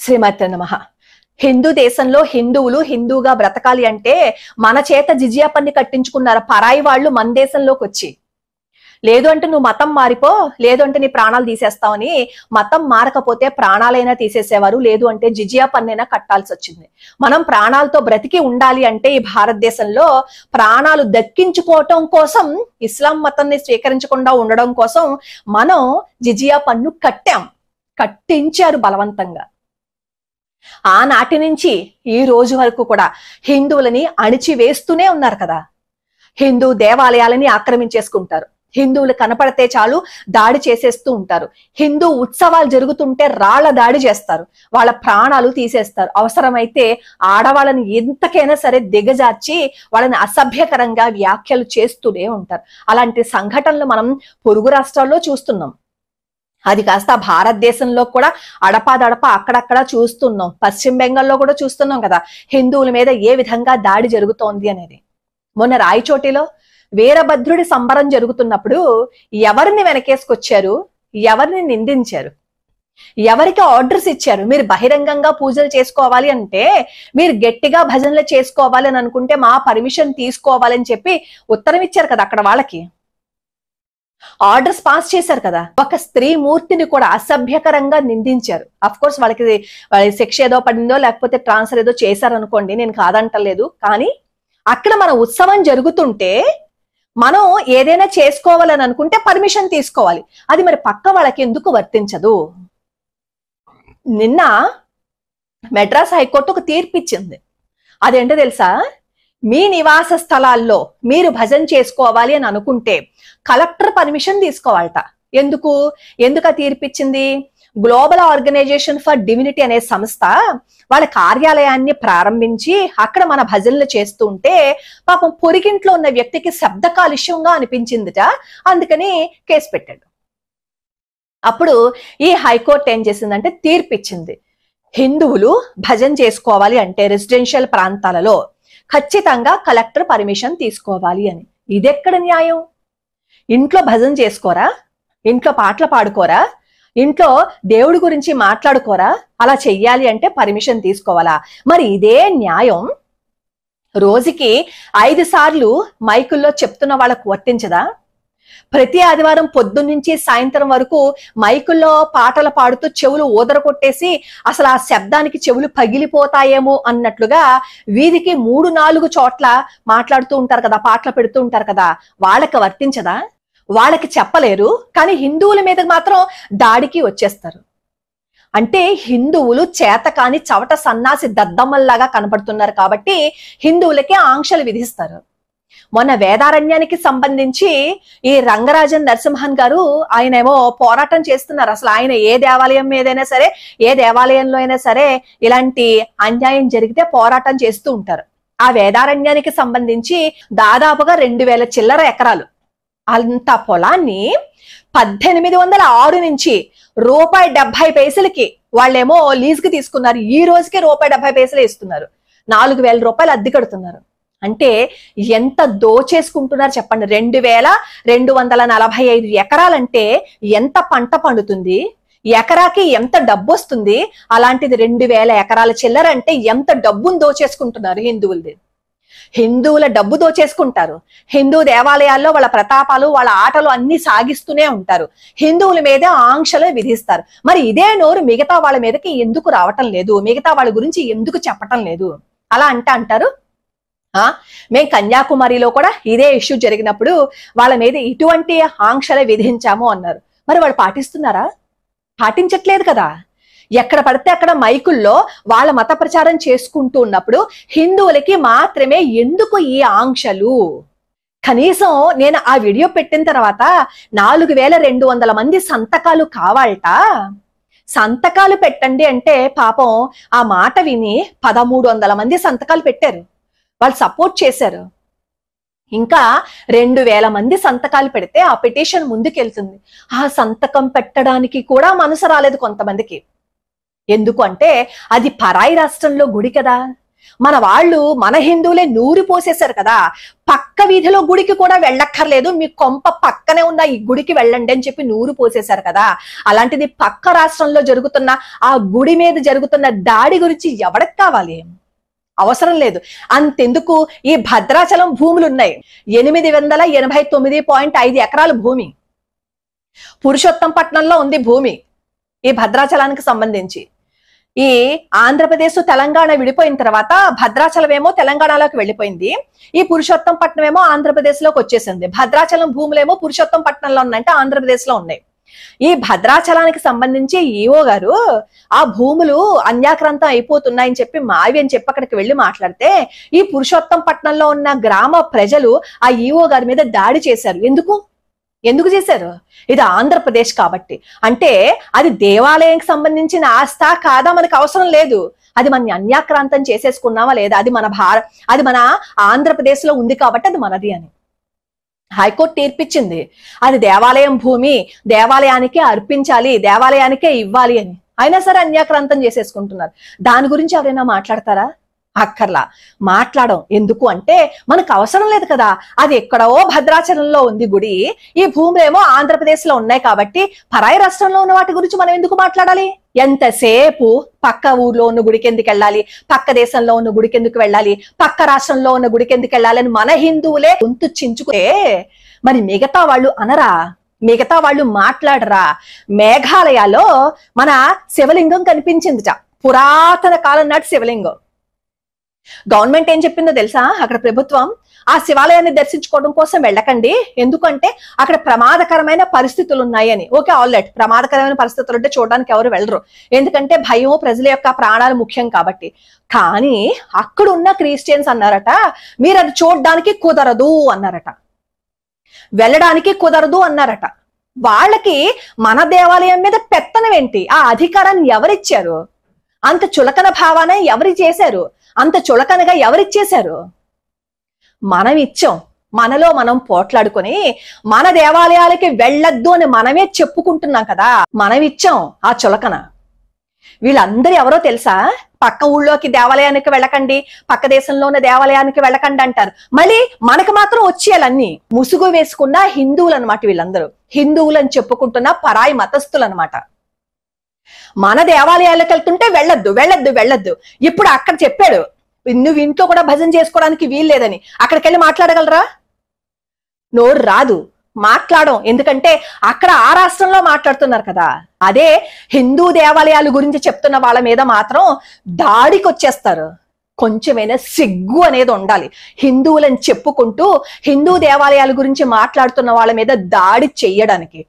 శ్రీమతి నమః. హిందూ దేశంలో హిందువులు హిందూగా బ్రతకాలి అంటే మన చేత జిజియా పన్ను కట్టించుకున్నారు పరాయి వాళ్ళు మన దేశంలోకి వచ్చి. లేదు అంటే నువ్వు మతం మారిపో, లేదు అంటే నీ ప్రాణాలు తీసేస్తావని మతం మారకపోతే ప్రాణాలైనా తీసేసేవారు, లేదు అంటే జిజియా పన్నైనా కట్టాల్సి వచ్చింది. మనం ప్రాణాలతో బ్రతికి ఉండాలి అంటే ఈ భారతదేశంలో ప్రాణాలు దక్కించుకోవటం కోసం, ఇస్లాం మతాన్ని స్వీకరించకుండా ఉండడం కోసం మనం జిజియా పన్ను కట్టించారు బలవంతంగా. ఆనాటి నుంచి ఈ రోజు వరకు కూడా హిందువులని అణిచివేస్తూనే ఉన్నారు కదా. హిందూ దేవాలయాలని ఆక్రమించేసుకుంటారు, హిందువులు కనపడితే చాలు దాడి చేసేస్తూ ఉంటారు, హిందూ ఉత్సవాలు జరుగుతుంటే రాళ్ల దాడి చేస్తారు, వాళ్ళ ప్రాణాలు తీసేస్తారు, అవసరమైతే ఆడవాళ్ళని ఎంతకైనా సరే దిగజార్చి వాళ్ళని అసభ్యకరంగా వ్యాఖ్యలు చేస్తూనే ఉంటారు. అలాంటి సంఘటనలు మనం పొరుగు రాష్ట్రాల్లో చూస్తున్నాం. అది కాస్త భారతదేశంలో కూడా అడపాదడప అక్కడక్కడ చూస్తున్నాం. పశ్చిమ బెంగాల్లో కూడా చూస్తున్నాం కదా హిందువుల మీద ఏ విధంగా దాడి జరుగుతోంది అనేది. మొన్న రాయచోటిలో వీరభద్రుడి సంబరం జరుగుతున్నప్పుడు ఎవరిని వెనకేసుకొచ్చారు, ఎవరిని నిందించారు, ఎవరికి ఆర్డర్స్ ఇచ్చారు? మీరు బహిరంగంగా పూజలు చేసుకోవాలి అంటే, మీరు గట్టిగా భజనలు చేసుకోవాలి అని అనుకుంటే మా పర్మిషన్ తీసుకోవాలని చెప్పి ఉత్తరం ఇచ్చారు కదా అక్కడ వాళ్ళకి. ఆర్డర్స్ పాస్ చేశారు కదా. ఒక స్త్రీ మూర్తిని కూడా అసభ్యకరంగా నిందించారు. అఫ్ కోర్స్ వాళ్ళకి శిక్ష ఏదో పడిందో లేకపోతే ట్రాన్స్ఫర్ ఏదో చేశారనుకోండి, నేను కాదంటలేదు. కానీ అక్కడ మన ఉత్సవం జరుగుతుంటే మనం ఏదైనా చేసుకోవాలని అనుకుంటే పర్మిషన్ తీసుకోవాలి. అది మరి పక్క వాళ్ళకి ఎందుకు వర్తించదు? నిన్న మెడ్రాస్ హైకోర్టు ఒక తీర్పు ఇచ్చింది. అదేంటో తెలుసా? మీ నివాస స్థలాల్లో మీరు భజన చేసుకోవాలి అని అనుకుంటే కలెక్టర్ పర్మిషన్ తీసుకోవాలట. ఎందుకు ఆ తీర్పిచ్చింది? గ్లోబల్ ఆర్గనైజేషన్ ఫర్ డివినిటీ అనే సంస్థ వాళ్ళ కార్యాలయాన్ని ప్రారంభించి అక్కడ మన భజనలు చేస్తూ ఉంటే పాపం పొరిగింట్లో ఉన్న వ్యక్తికి శబ్ద కాలుష్యంగా అనిపించిందిట, అందుకని కేసు పెట్టాడు. అప్పుడు ఈ హైకోర్టు ఏం చేసిందంటే తీర్పిచ్చింది, హిందువులు భజన చేసుకోవాలి అంటే రెసిడెన్షియల్ ప్రాంతాలలో ఖచ్చితంగా కలెక్టర్ పర్మిషన్ తీసుకోవాలి అని. ఇదెక్కడ న్యాయం? ఇంట్లో భజన చేసుకోరా, ఇంట్లో పాటలు పాడుకోరా, ఇంట్లో దేవుడి గురించి మాట్లాడుకోరా? అలా చెయ్యాలి అంటే పర్మిషన్ తీసుకోవాలా? మరి ఇదే న్యాయం రోజుకి 5 సార్లు మైకుల్లో చెప్తున్న వాళ్ళకు వర్తించదా? ప్రతి ఆదివారం పొద్దున్నుంచి సాయంత్రం వరకు మైకుల్లో పాటలు పాడుతూ చెవులు ఊదర కొట్టేసి అసలు ఆ శబ్దానికి చెవులు పగిలిపోతాయేమో అన్నట్లుగా వీధికి 3-4 చోట్ల మాట్లాడుతూ ఉంటారు కదా, పాటలు పెడుతూ ఉంటారు కదా, వాళ్ళకి వర్తించదా? వాళ్ళకి చెప్పలేరు, కానీ హిందువుల మీద మాత్రం దాడికి వచ్చేస్తారు. అంటే హిందువులు చేతకాని చవట సన్నాసి దద్దమ్మల్లాగా కనపడుతున్నారు కాబట్టి హిందువులకే ఆంక్షలు విధిస్తారు. మొన్న వేదారణ్యానికి సంబంధించి ఈ రంగరాజన్ నరసింహన్ గారు ఆయన ఏమో పోరాటం చేస్తున్నారు. అసలు ఆయన ఏ దేవాలయం మీదైనా సరే, ఏ దేవాలయంలో అయినా సరే ఇలాంటి అన్యాయం జరిగితే పోరాటం చేస్తూ ఉంటారు. ఆ వేదారణ్యానికి సంబంధించి దాదాపుగా 2000 చిల్లర ఎకరాలు అంత పొలాన్ని 1806 నుంచి ₹1.70 వాళ్ళేమో లీజుకి తీసుకున్నారు. ఈ రోజుకి ₹1.70 ఇస్తున్నారు. 4000 రూపాయలు అద్దె కడుతున్నారు. అంటే ఎంత దోచేసుకుంటున్నారు చెప్పండి. 2245 ఎకరాలంటే ఎంత పంట పండుతుంది, ఎకరాకి ఎంత డబ్బు వస్తుంది? అలాంటిది 2000 ఎకరాల చిల్లర అంటే ఎంత డబ్బును దోచేసుకుంటున్నారు హిందువులది. హిందువుల డబ్బు దోచేసుకుంటారు. హిందూ దేవాలయాల్లో వాళ్ళ ప్రతాపాలు, వాళ్ళ ఆటలు అన్ని సాగిస్తూనే ఉంటారు. హిందువుల మీద ఆంక్షలు విధిస్తారు. మరి ఇదే నోరు మిగతా వాళ్ళ మీదకి ఎందుకు రావటం లేదు? మిగతా వాళ్ళ గురించి ఎందుకు చెప్పటం లేదు? అలా అంటారు. మేము కన్యాకుమారిలో కూడా ఇదే ఇష్యూ జరిగినప్పుడు వాళ్ళ మీద ఇటువంటి ఆంక్షలే విధించాము అన్నారు. మరి వాళ్ళు పాటిస్తున్నారా? పాటించట్లేదు కదా. ఎక్కడ పడితే అక్కడ మైకుల్లో వాళ్ళ మత ప్రచారం చేసుకుంటూ ఉన్నప్పుడు హిందువులకి మాత్రమే ఎందుకు ఈ ఆంక్షలు? కనీసం నేను ఆ వీడియో పెట్టిన తర్వాత 4200 మంది సంతకాలు కావాలట. సంతకాలు పెట్టండి అంటే పాపం ఆ మాట విని 1300 మంది సంతకాలు పెట్టారు. వాళ్ళు సపోర్ట్ చేశారు. ఇంకా 2000 మంది సంతకాలు పెడితే ఆ పిటిషన్ ముందుకెళ్తుంది. ఆ సంతకం పెట్టడానికి కూడా మనసు రాలేదు కొంతమందికి. ఎందుకు అంటే అది పరాయి రాష్ట్రంలో గుడి కదా. మన వాళ్ళు మన హిందువులే నూరి పోసేశారు కదా, పక్క వీధిలో గుడికి కూడా వెళ్ళక్కర్లేదు, మీ కొంప పక్కనే ఉన్న ఈ గుడికి వెళ్ళండి అని చెప్పి నూరు పోసేశారు కదా. అలాంటిది పక్క రాష్ట్రంలో జరుగుతున్న ఆ గుడి మీద జరుగుతున్న దాడి గురించి ఎవరికి కావాలి? అవసరం లేదు. అంతెందుకు, ఈ భద్రాచలం భూములు ఉన్నాయి, 889.5 ఎకరాల భూమి పురుషోత్తంపట్నంలో ఉంది భూమి ఈ భద్రాచలానికి సంబంధించి. ఈ ఆంధ్రప్రదేశ్ తెలంగాణ విడిపోయిన తర్వాత భద్రాచలం ఏమో తెలంగాణలోకి వెళ్ళిపోయింది, ఈ పురుషోత్తంపట్నం ఏమో ఆంధ్రప్రదేశ్ లోకి వచ్చేసింది. భద్రాచలం భూములేమో పురుషోత్తంపట్నంలో ఉన్నాయంటే ఆంధ్రప్రదేశ్ లో ఉన్నాయి. ఈ భద్రాచలానికి సంబంధించి ఈఓ గారు ఆ భూములు అన్యాక్రాంతం అయిపోతున్నాయని చెప్పి మావి అని చెప్పి అక్కడికి వెళ్ళి మాట్లాడితే ఈ పురుషోత్తంపట్నంలో ఉన్న గ్రామ ప్రజలు ఆ ఈఓ గారి మీద దాడి చేశారు. ఎందుకు చేశారు? ఇది ఆంధ్రప్రదేశ్ కాబట్టి. అంటే అది దేవాలయానికి సంబంధించిన ఆస్థ కాదా మనకు అవసరం లేదు, అది మన అన్యాక్రాంతం చేసేసుకున్నామా లేదా, అది మన ఆంధ్రప్రదేశ్ లో ఉంది కాబట్టి అది మనది అని హైకోర్టు తీర్పిచ్చింది. అది దేవాలయం భూమి, దేవాలయానికే అర్పించాలి, దేవాలయానికే ఇవ్వాలి అని. అయినా సరే అన్యాక్రాంతం చేసేసుకుంటున్నారు. దాని గురించి ఎవరైనా మాట్లాడతారా? అక్కర్లా, మాట్లాడం. ఎందుకు అంటే మనకు అవసరం లేదు కదా, అది ఎక్కడో భద్రాచలంలో ఉంది గుడి, ఈ భూములేమో ఆంధ్రప్రదేశ్ లో ఉన్నాయి కాబట్టి పరాయి రాష్ట్రంలో ఉన్న వాటి గురించి మనం ఎందుకు మాట్లాడాలి? ఎంతసేపు పక్క ఊర్లో ఉన్న గుడికి ఎందుకు వెళ్ళాలి, పక్క దేశంలో ఉన్న గుడికి ఎందుకు వెళ్ళాలి, పక్క రాష్ట్రంలో ఉన్న గుడికి ఎందుకు వెళ్ళాలి అని మన హిందువులే గొంతు చించుకునే మరి మిగతా వాళ్ళు అనరా? మిగతా వాళ్ళు మాట్లాడరా? మేఘాలయాలో మన శివలింగం కనిపించిందిట, పురాతన కాలం నాటి శివలింగం. గవర్నమెంట్ ఏం చెప్పిందో తెలుసా? అక్కడ ప్రభుత్వం ఆ శివాలయాన్ని దర్శించుకోవడం కోసం వెళ్ళకండి, ఎందుకంటే అక్కడ ప్రమాదకరమైన పరిస్థితులు ఉన్నాయని. ఓకే, ఆల్ రైట్, ప్రమాదకరమైన పరిస్థితులు అంటే చూడడానికి ఎవరు వెళ్ళరు, ఎందుకంటే భయం, ప్రజల యొక్క ప్రాణాలు ముఖ్యం కాబట్టి. కానీ అక్కడ ఉన్న క్రిస్టియన్స్ అన్నారట, మీరు అది చూడడానికి కుదరదు అన్నారట, వెళ్ళడానికి కుదరదు అన్నారట. వాళ్ళకి మన దేవాలయం మీద పెత్తనం ఏంటి? ఆ అధికారాన్ని ఎవరిచ్చారు? అంత చులకన భావాన్ని ఎవరు చేశారు? అంత చులకనగా ఎవరిచ్చేశారు? మనం ఇచ్చాం. మనలో మనం పోట్లాడుకొని మన దేవాలయాలకి వెళ్ళొద్దు అని మనమే చెప్పుకుంటున్నాం కదా, మనం ఇచ్చాం ఆ చులకన. వీళ్ళందరూ ఎవరో తెలుసా? పక్క ఊళ్ళోకి దేవాలయానికి వెళ్ళకండి, పక్క దేశంలో ఉన్న దేవాలయానికి వెళ్ళకండి అంటారు. మళ్ళీ మనకు మాత్రం వచ్చేయాలన్నీ ముసుగు వేసుకున్న హిందువులు అనమాట. వీళ్ళందరూ హిందువులు అని చెప్పుకుంటున్న పరాయి మతస్థులు అనమాట. మన దేవాలయాలకు వెళ్తుంటే వెళ్ళొద్దు వెళ్ళొద్దు వెళ్ళొద్దు. ఇప్పుడు అక్కడ చెప్పాడు, నువ్వు ఇంట్లో కూడా భజన చేసుకోవడానికి వీలు లేదని. అక్కడికి వెళ్ళి మాట్లాడగలరా? నోరు రాదు, మాట్లాడం. ఎందుకంటే అక్కడ ఆ రాష్ట్రంలో మాట్లాడుతున్నారు కదా. అదే హిందూ దేవాలయాల గురించి చెప్తున్న వాళ్ళ మీద మాత్రం దాడికి వచ్చేస్తారు. కొంచెమైనా సిగ్గు అనేది ఉండాలి. హిందువులని చెప్పుకుంటూ హిందూ దేవాలయాల గురించి మాట్లాడుతున్న వాళ్ళ మీద దాడి చెయ్యడానికి.